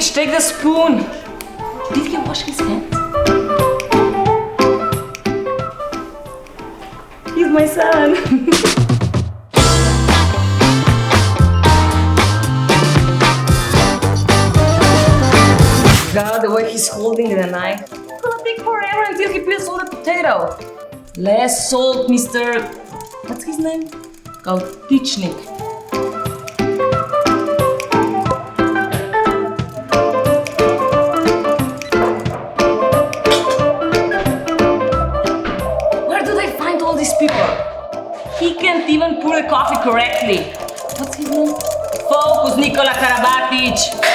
Karabatic, take the spoon. Did he wash his hands? He's my son. God, the way he's holding the knife. It's gonna take forever until he peels all the potato. Less salt, Mr. What's his name? Kaltichnik. Where do they find all these people? He can't even pour a coffee correctly. What's his name? Focus, Nikola Karabatic.